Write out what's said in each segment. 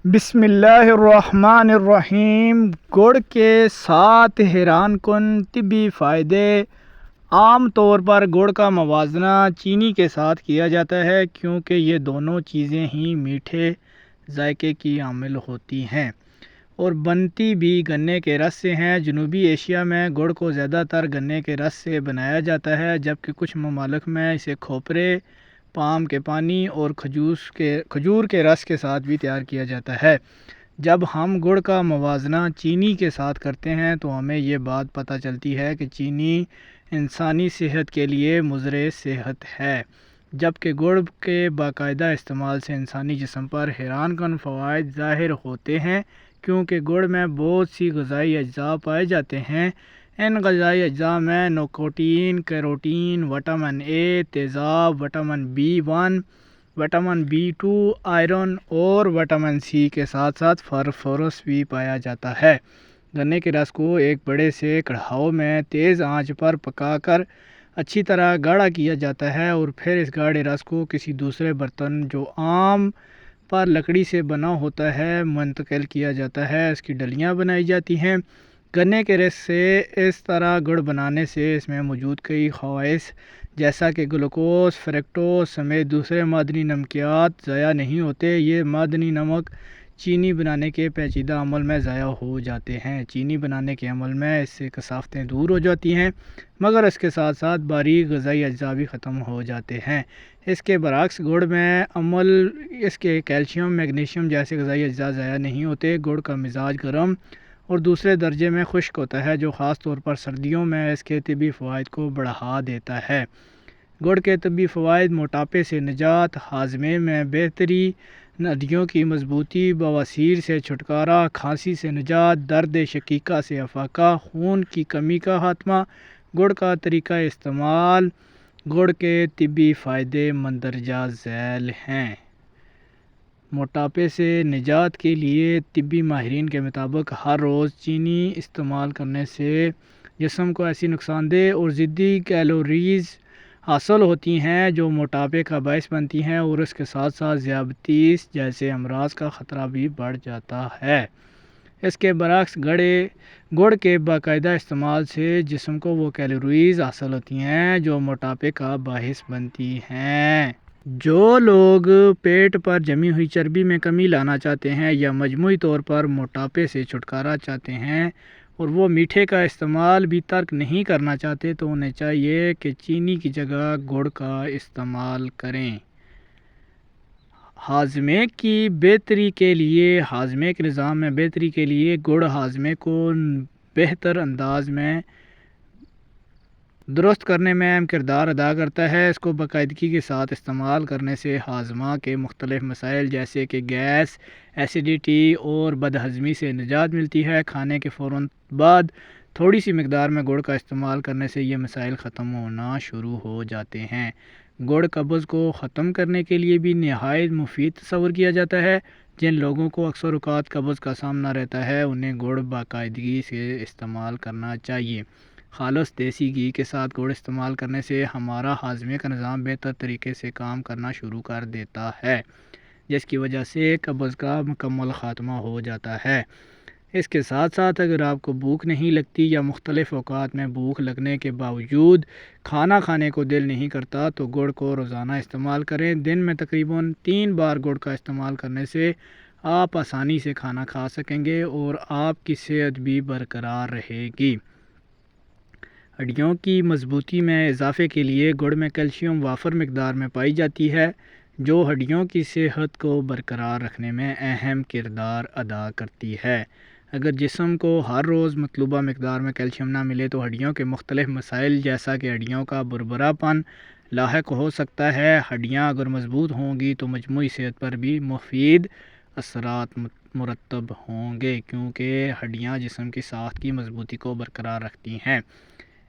بسم اللہ الرحمن الرحیم۔ گڑ کے 7 حیران کن طبی فائدے۔ عام طور پر گڑ کا موازنہ چینی کے ساتھ کیا جاتا ہے کیونکہ یہ دونوں چیزیں ہی میٹھے ذائقے کی حامل ہوتی ہیں اور بنتی بھی گنے کے رس سے ہیں۔ جنوبی ایشیا میں گڑ کو زیادہ تر گنے کے رس سے بنایا جاتا ہے، جبکہ کچھ ممالک میں اسے کھوپرے، پام کے پانی اور کھجور کے رس کے ساتھ بھی تیار کیا جاتا ہے۔ جب ہم گڑ کا موازنہ چینی کے ساتھ کرتے ہیں تو ہمیں یہ بات پتہ چلتی ہے کہ چینی انسانی صحت کے لیے مضر صحت ہے، جبکہ گڑ کے باقاعدہ استعمال سے انسانی جسم پر حیران کن فوائد ظاہر ہوتے ہیں، کیونکہ گڑ میں بہت سی غذائی اجزاء پائے جاتے ہیں۔ ان غذائی اجزاء میں نکوٹین، کیروٹین، وٹامن اے، تیزاب، vitamin B1، vitamin B2، iron اور وٹامن سی کے ساتھ ساتھ فاسفورس بھی پایا جاتا ہے۔ گنے کے رس کو ایک بڑے سے کڑھاؤ میں تیز آنچ پر پکا کر اچھی طرح گاڑھا کیا جاتا ہے اور پھر اس گاڑھے رس کو کسی دوسرے برتن جو عام پر لکڑی سے بنا ہوتا ہے منتقل کیا جاتا ہے۔ اس کی ڈلیاں بنائی جاتی ہیں۔ گنے کے رس سے اس طرح گڑ بنانے سے اس میں موجود کئی خواص جیسا کہ گلوکوز، فرکٹوز سمیت دوسرے معدنی نمکیات ضائع نہیں ہوتے۔ یہ معدنی نمک چینی بنانے کے پیچیدہ عمل میں ضائع ہو جاتے ہیں۔ چینی بنانے کے عمل میں اس سے کثافتیں دور ہو جاتی ہیں، مگر اس کے ساتھ ساتھ باریک غذائی اجزاء بھی ختم ہو جاتے ہیں۔ اس کے برعکس گڑ میں عمل اس کے کیلشیم، میگنیشیم جیسے غذائی اجزاء ضائع نہیں ہوتے۔ گڑ کا مزاج گرم اور دوسرے درجے میں خشک ہوتا ہے، جو خاص طور پر سردیوں میں اس کے طبی فوائد کو بڑھا دیتا ہے۔ گڑ کے طبی فوائد: موٹاپے سے نجات، ہاضمے میں بہتری، ہڈیوں کی مضبوطی، بواسیر سے چھٹکارا، کھانسی سے نجات، درد شقیقہ سے افاقہ، خون کی کمی کا خاتمہ۔ گڑ کا طریقہ استعمال۔ گڑ کے طبی فائدے مندرجہ ذیل ہیں۔ موٹاپے سے نجات کے لیے طبی ماہرین کے مطابق ہر روز چینی استعمال کرنے سے جسم کو ایسی نقصان دہ اور ضدی کیلوریز حاصل ہوتی ہیں جو موٹاپے کا باعث بنتی ہیں اور اس کے ساتھ ساتھ ذیابیطس جیسے امراض کا خطرہ بھی بڑھ جاتا ہے۔ اس کے برعکس گڑ کے باقاعدہ استعمال سے جسم کو وہ کیلوریز حاصل ہوتی ہیں جو موٹاپے کا باعث بنتی ہیں۔ جو لوگ پیٹ پر جمی ہوئی چربی میں کمی لانا چاہتے ہیں یا مجموعی طور پر موٹاپے سے چھٹکارا چاہتے ہیں اور وہ میٹھے کا استعمال بھی ترک نہیں کرنا چاہتے تو انہیں چاہیے کہ چینی کی جگہ گڑ کا استعمال کریں۔ ہاضمے کی بہتری کے لیے ہاضمے کے نظام میں بہتری کے لیے گڑ ہاضمے کو بہتر انداز میں درست کرنے میں اہم کردار ادا کرتا ہے۔ اس کو باقاعدگی کے ساتھ استعمال کرنے سے ہاضمہ کے مختلف مسائل جیسے کہ گیس، ایسیڈیٹی اور بدہضمی سے نجات ملتی ہے۔ کھانے کے فوراً بعد تھوڑی سی مقدار میں گڑ کا استعمال کرنے سے یہ مسائل ختم ہونا شروع ہو جاتے ہیں۔ گڑ قبض کو ختم کرنے کے لیے بھی نہایت مفید تصور کیا جاتا ہے۔ جن لوگوں کو اکثر اوقات قبض کا سامنا رہتا ہے انہیں گڑ باقاعدگی سے استعمال کرنا چاہیے۔ خالص دیسی گھی کے ساتھ گڑ استعمال کرنے سے ہمارا ہاضمے کا نظام بہتر طریقے سے کام کرنا شروع کر دیتا ہے، جس کی وجہ سے قبض کا مکمل خاتمہ ہو جاتا ہے۔ اس کے ساتھ ساتھ اگر آپ کو بھوک نہیں لگتی یا مختلف اوقات میں بھوک لگنے کے باوجود کھانا کھانے کو دل نہیں کرتا تو گڑ کو روزانہ استعمال کریں۔ دن میں تقریباً 3 بار گڑ کا استعمال کرنے سے آپ آسانی سے کھانا کھا سکیں گے اور آپ کی صحت بھی برقرار رہے گی۔ ہڈیوں کی مضبوطی میں اضافے کے لیے گڑ میں کیلشیم وافر مقدار میں پائی جاتی ہے، جو ہڈیوں کی صحت کو برقرار رکھنے میں اہم کردار ادا کرتی ہے۔ اگر جسم کو ہر روز مطلوبہ مقدار میں کیلشیم نہ ملے تو ہڈیوں کے مختلف مسائل جیسا کہ ہڈیوں کا بھربھرا پن لاحق ہو سکتا ہے۔ ہڈیاں اگر مضبوط ہوں گی تو مجموعی صحت پر بھی مفید اثرات مرتب ہوں گے، کیونکہ ہڈیاں جسم کی ساخت کی مضبوطی کو برقرار رکھتی ہیں۔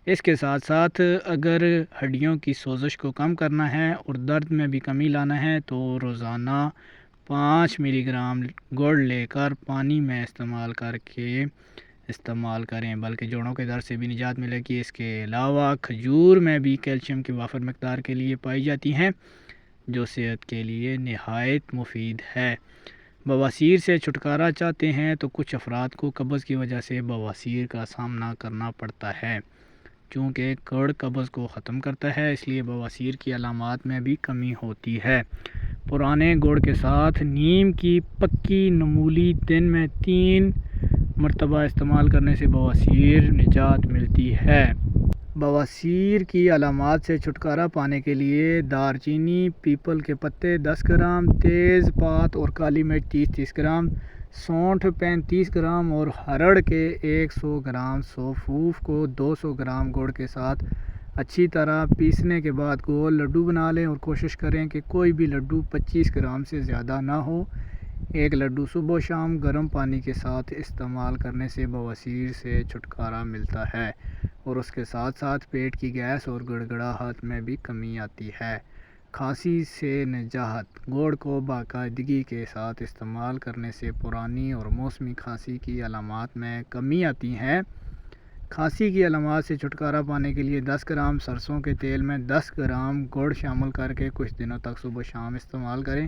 اس کے ساتھ ساتھ اگر ہڈیوں کی سوزش کو کم کرنا ہے اور درد میں بھی کمی لانا ہے تو روزانہ 5 ملی گرام گڑ لے کر پانی میں استعمال کریں، بلکہ جوڑوں کے درد سے بھی نجات ملے گی۔ اس کے علاوہ کھجور میں بھی کیلشیم کی وافر مقدار کے لیے پائی جاتی ہیں، جو صحت کے لیے نہایت مفید ہے۔ بواسیر سے چھٹکارا چاہتے ہیں تو کچھ افراد کو قبض کی وجہ سے بواسیر کا سامنا کرنا پڑتا ہے۔ چونکہ گڑ قبض کو ختم کرتا ہے، اس لیے بواسیر کی علامات میں بھی کمی ہوتی ہے۔ پرانے گڑ کے ساتھ نیم کی پکی نمولی دن میں 3 مرتبہ استعمال کرنے سے بواسیر نجات ملتی ہے۔ بواسیر کی علامات سے چھٹکارا پانے کے لیے دار چینی، پیپل کے پتے 10 گرام، تیز پات اور کالی مرچ 30 گرام، سونٹھ 35 گرام اور ہرڑ کے 100 گرام سوفوف کو 200 گرام گڑ کے ساتھ اچھی طرح پیسنے کے بعد گول لڈو بنا لیں اور کوشش کریں کہ کوئی بھی لڈو 25 گرام سے زیادہ نہ ہو۔ ایک لڈو صبح و شام گرم پانی کے ساتھ استعمال کرنے سے بواسیر سے چھٹکارا ملتا ہے اور اس کے ساتھ ساتھ پیٹ کی گیس اور گڑگڑاہٹ میں بھی کمی آتی ہے۔ کھانسی سے نجات: گڑ کو باقاعدگی کے ساتھ استعمال کرنے سے پرانی اور موسمی کھانسی کی علامات میں کمی آتی ہے۔ کھانسی کی علامات سے چھٹکارا پانے کے لیے 10 گرام سرسوں کے تیل میں 10 گرام گڑ شامل کر کے کچھ دنوں تک صبح و شام استعمال کریں۔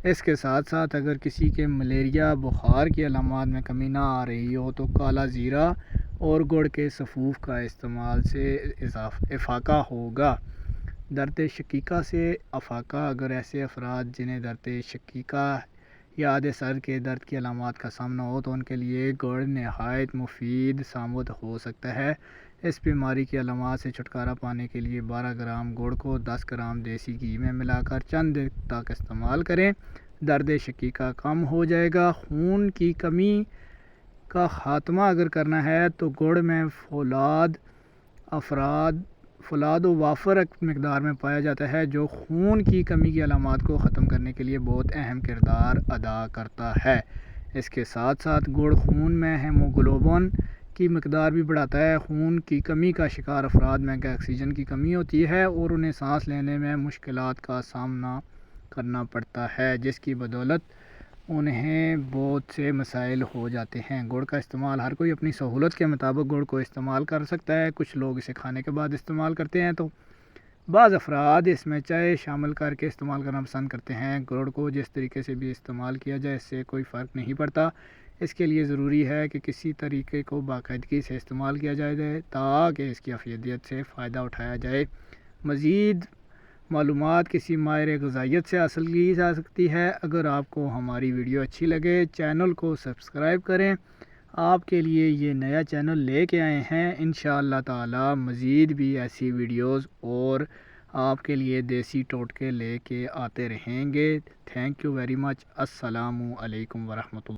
اس کے ساتھ ساتھ اگر کسی کے ملیریا بخار کی علامات میں کمی نہ آ رہی ہو تو کالا زیرہ اور گڑ کے سفوف کا استعمال سے افاقہ ہوگا۔ درد شقیقہ سے افاقہ: اگر ایسے افراد جنہیں درد شقیقہ یا سر کے درد کی علامات کا سامنا ہو تو ان کے لیے گڑ نہایت مفید ثابت ہو سکتا ہے۔ اس بیماری کی علامات سے چھٹکارا پانے کے لیے 12 گرام گڑ کو 10 گرام دیسی گھی میں ملا کر چند دن تک استعمال کریں۔ درد شقیقہ کم ہو جائے گا۔ خون کی کمی کا خاتمہ اگر کرنا ہے تو گڑ میں فولاد و وافر مقدار میں پایا جاتا ہے، جو خون کی کمی کی علامات کو ختم کرنے کے لیے بہت اہم کردار ادا کرتا ہے۔ اس کے ساتھ ساتھ گڑ خون میں ہیموگلوبن کی مقدار بھی بڑھاتا ہے۔ خون کی کمی کا شکار افراد میں آکسیجن کی کمی ہوتی ہے اور انہیں سانس لینے میں مشکلات کا سامنا کرنا پڑتا ہے، جس کی بدولت انہیں بہت سے مسائل ہو جاتے ہیں۔ گڑ کا استعمال ہر کوئی اپنی سہولت کے مطابق گڑ کو استعمال کر سکتا ہے۔ کچھ لوگ اسے کھانے کے بعد استعمال کرتے ہیں تو بعض افراد اس میں چائے شامل کر کے استعمال کرنا پسند کرتے ہیں۔ گڑ کو جس طریقے سے بھی استعمال کیا جائے اس سے کوئی فرق نہیں پڑتا۔ اس کے لیے ضروری ہے کہ کسی طریقے کو باقاعدگی سے استعمال کیا جائے تاکہ اس کی افادیت سے فائدہ اٹھایا جائے۔ مزید معلومات کسی ماہر غذائیت سے حاصل کی جا سکتی ہے۔ اگر آپ کو ہماری ویڈیو اچھی لگے چینل کو سبسکرائب کریں۔ آپ کے لیے یہ نیا چینل لے کے آئے ہیں۔ انشاءاللہ تعالی مزید بھی ایسی ویڈیوز اور آپ کے لیے دیسی ٹوٹکے لے کے آتے رہیں گے۔ Thank you very much. السلام علیکم ورحمۃ اللہ۔